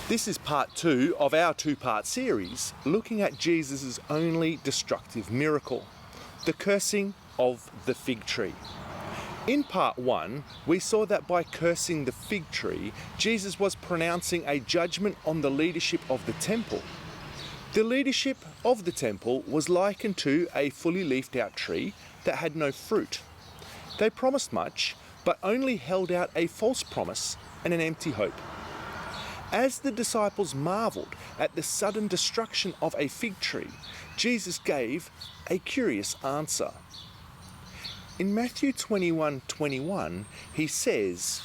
This is part 2 of our two-part series looking at Jesus' only destructive miracle, the cursing of the fig tree. In part 1, we saw that by cursing the fig tree, Jesus was pronouncing a judgment on the leadership of the temple. The leadership of the temple was likened to a fully leafed out tree that had no fruit. They promised much, but only held out a false promise and an empty hope. As the disciples marveled at the sudden destruction of a fig tree, Jesus gave a curious answer. In Matthew 21:21, he says,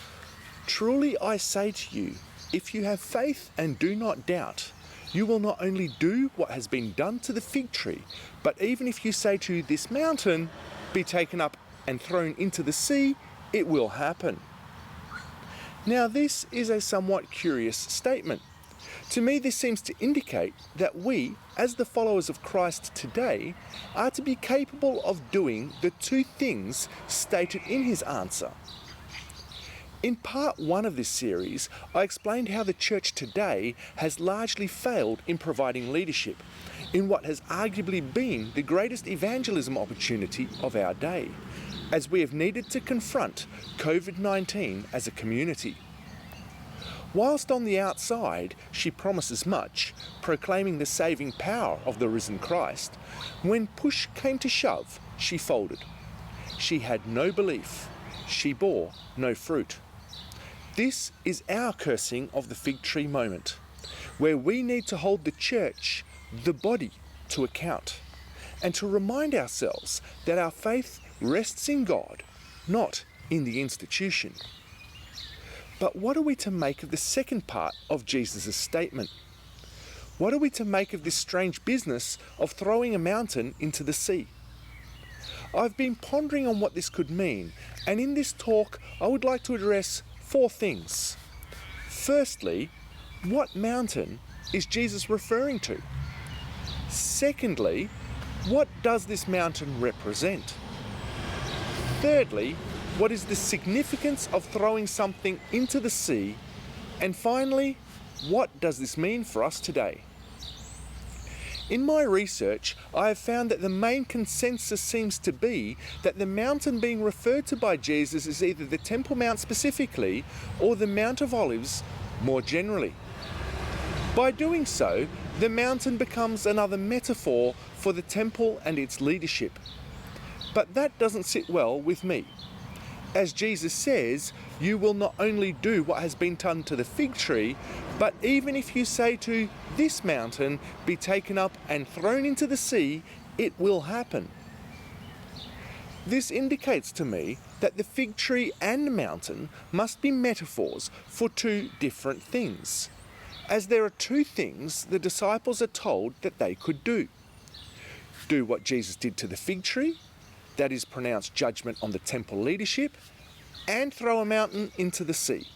"Truly I say to you, if you have faith and do not doubt, you will not only do what has been done to the fig tree, but even if you say to this mountain, be taken up and thrown into the sea, it will happen." Now this is a somewhat curious statement. To me, this seems to indicate that we, as the followers of Christ today, are to be capable of doing the two things stated in his answer. In part 1 of this series, I explained how the church today has largely failed in providing leadership in what has arguably been the greatest evangelism opportunity of our day, as we have needed to confront COVID-19 as a community. Whilst on the outside she promises much, proclaiming the saving power of the risen Christ, when push came to shove, she folded. She had no belief. She bore no fruit. This is our cursing of the fig tree moment, where we need to hold the church, the body, to account, and to remind ourselves that our faith rests in God, not in the institution. But what are we to make of the second part of Jesus' statement? What are we to make of this strange business of throwing a mountain into the sea? I've been pondering on what this could mean, and in this talk I would like to address 4 things. Firstly, what mountain is Jesus referring to? Secondly, what does this mountain represent? Thirdly, what is the significance of throwing something into the sea? And finally, what does this mean for us today? In my research, I have found that the main consensus seems to be that the mountain being referred to by Jesus is either the Temple Mount specifically or the Mount of Olives more generally. By doing so, the mountain becomes another metaphor for the temple and its leadership. But that doesn't sit well with me. As Jesus says, you will not only do what has been done to the fig tree, but even if you say to this mountain, be taken up and thrown into the sea, it will happen. This indicates to me that the fig tree and the mountain must be metaphors for 2 different things, as there are 2 things the disciples are told that they could do. Do what Jesus did to the fig tree, that is, pronounce judgment on the temple leadership, and throw a mountain into the sea.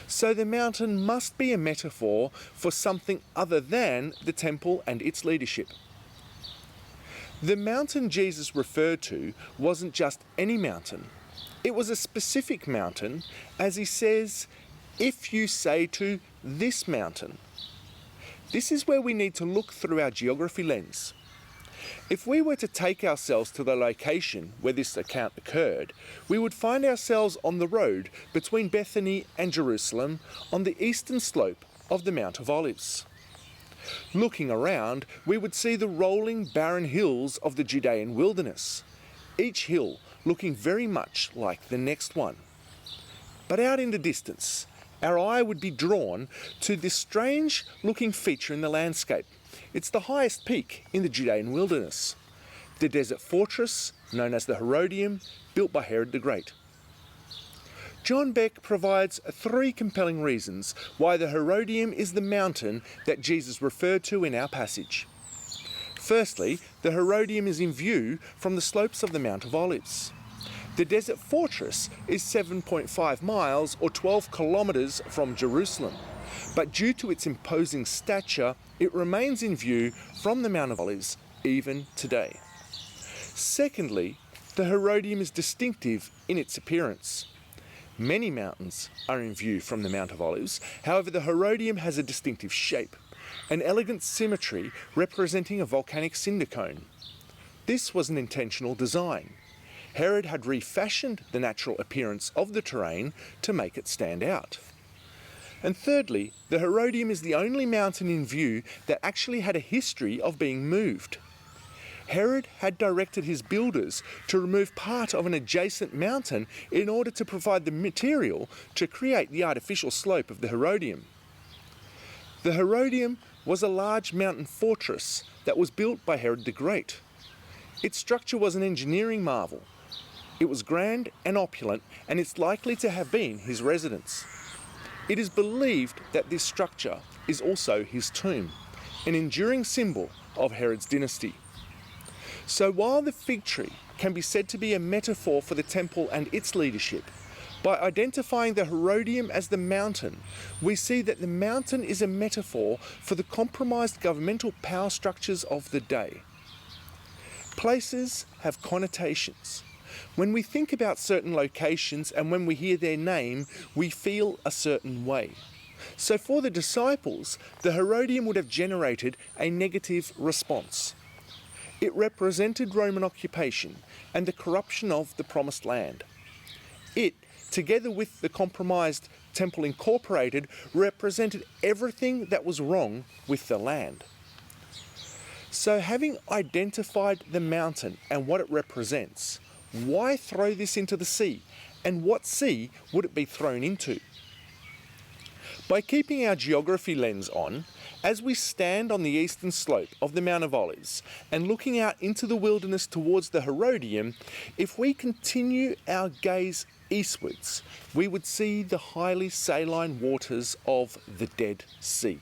So the mountain must be a metaphor for something other than the temple and its leadership. The mountain Jesus referred to wasn't just any mountain. It was a specific mountain, as he says, if you say to this mountain. This is where we need to look through our geography lens. If we were to take ourselves to the location where this account occurred, we would find ourselves on the road between Bethany and Jerusalem on the eastern slope of the Mount of Olives. Looking around, we would see the rolling barren hills of the Judean wilderness, each hill looking very much like the next one. But out in the distance, our eye would be drawn to this strange looking feature in the landscape. It's the highest peak in the Judean wilderness, the desert fortress known as the Herodium, built by Herod the Great. John Beck provides 3 compelling reasons why the Herodium is the mountain that Jesus referred to in our passage. Firstly, the Herodium is in view from the slopes of the Mount of Olives. The desert fortress is 7.5 miles or 12 kilometers from Jerusalem, but due to its imposing stature, it remains in view from the Mount of Olives even today. Secondly, the Herodium is distinctive in its appearance. Many mountains are in view from the Mount of Olives. However, the Herodium has a distinctive shape, an elegant symmetry representing a volcanic cinder cone. This was an intentional design. Herod had refashioned the natural appearance of the terrain to make it stand out. And thirdly, the Herodium is the only mountain in view that actually had a history of being moved. Herod had directed his builders to remove part of an adjacent mountain in order to provide the material to create the artificial slope of the Herodium. The Herodium was a large mountain fortress that was built by Herod the Great. Its structure was an engineering marvel. It was grand and opulent, and it's likely to have been his residence. It is believed that this structure is also his tomb, an enduring symbol of Herod's dynasty. So while the fig tree can be said to be a metaphor for the temple and its leadership, by identifying the Herodium as the mountain, we see that the mountain is a metaphor for the compromised governmental power structures of the day. Places have connotations. When we think about certain locations and when we hear their name, we feel a certain way. So for the disciples, the Herodium would have generated a negative response. It represented Roman occupation and the corruption of the Promised Land. It, together with the compromised Temple Incorporated, represented everything that was wrong with the land. So having identified the mountain and what it represents, why throw this into the sea? And what sea would it be thrown into? By keeping our geography lens on, as we stand on the eastern slope of the Mount of Olives and looking out into the wilderness towards the Herodium, if we continue our gaze eastwards, we would see the highly saline waters of the Dead Sea.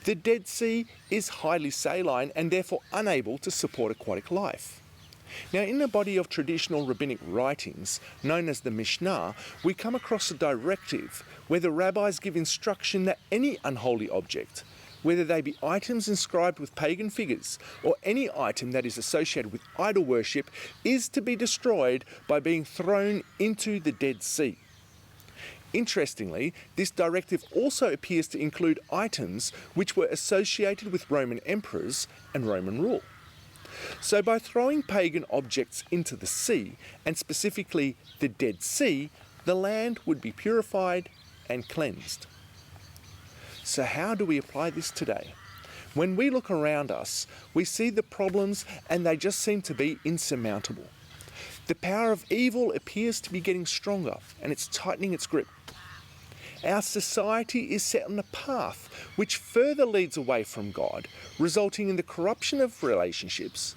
The Dead Sea is highly saline and therefore unable to support aquatic life. Now, in a body of traditional rabbinic writings, known as the Mishnah, we come across a directive where the rabbis give instruction that any unholy object, whether they be items inscribed with pagan figures or any item that is associated with idol worship, is to be destroyed by being thrown into the Dead Sea. Interestingly, this directive also appears to include items which were associated with Roman emperors and Roman rule. So by throwing pagan objects into the sea, and specifically the Dead Sea, the land would be purified and cleansed. So how do we apply this today? When we look around us, we see the problems and they just seem to be insurmountable. The power of evil appears to be getting stronger and it's tightening its grip. Our society is set on a path which further leads away from God, resulting in the corruption of relationships,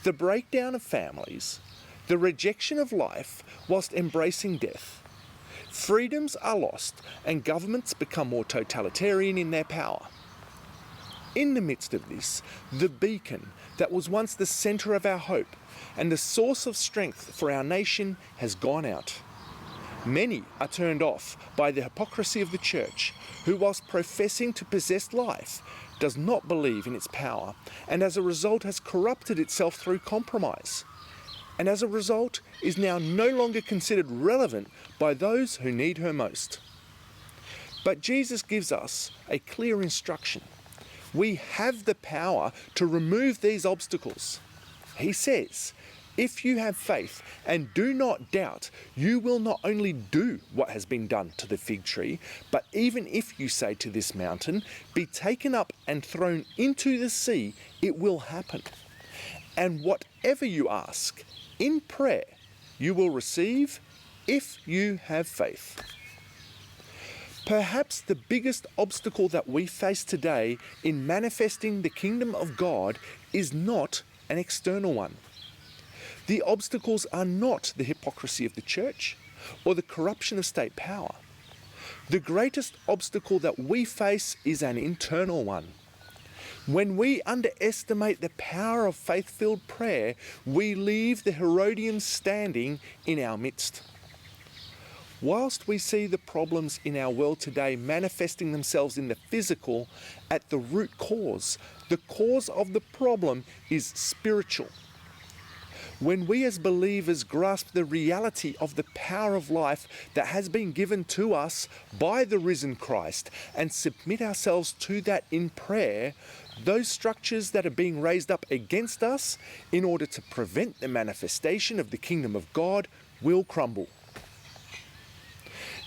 the breakdown of families, the rejection of life whilst embracing death. Freedoms are lost and governments become more totalitarian in their power. In the midst of this, the beacon that was once the centre of our hope and the source of strength for our nation has gone out. Many are turned off by the hypocrisy of the church, who whilst professing to possess life, does not believe in its power, and as a result has corrupted itself through compromise, and as a result is now no longer considered relevant by those who need her most. But Jesus gives us a clear instruction. We have the power to remove these obstacles. He says, if you have faith and do not doubt, you will not only do what has been done to the fig tree, but even if you say to this mountain, be taken up and thrown into the sea, it will happen. And whatever you ask in prayer, you will receive if you have faith. Perhaps the biggest obstacle that we face today in manifesting the kingdom of God is not an external one. The obstacles are not the hypocrisy of the church or the corruption of state power. The greatest obstacle that we face is an internal one. When we underestimate the power of faith-filled prayer, we leave the Herodians standing in our midst. Whilst we see the problems in our world today manifesting themselves in the physical, at the root cause, the cause of the problem is spiritual. When we as believers grasp the reality of the power of life that has been given to us by the risen Christ and submit ourselves to that in prayer, those structures that are being raised up against us in order to prevent the manifestation of the kingdom of God will crumble.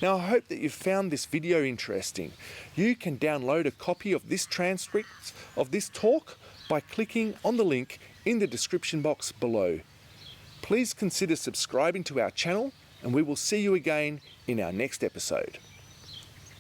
Now, I hope that you found this video interesting. You can download a copy of this transcript of this talk by clicking on the link in the description box below. Please consider subscribing to our channel, and we will see you again in our next episode.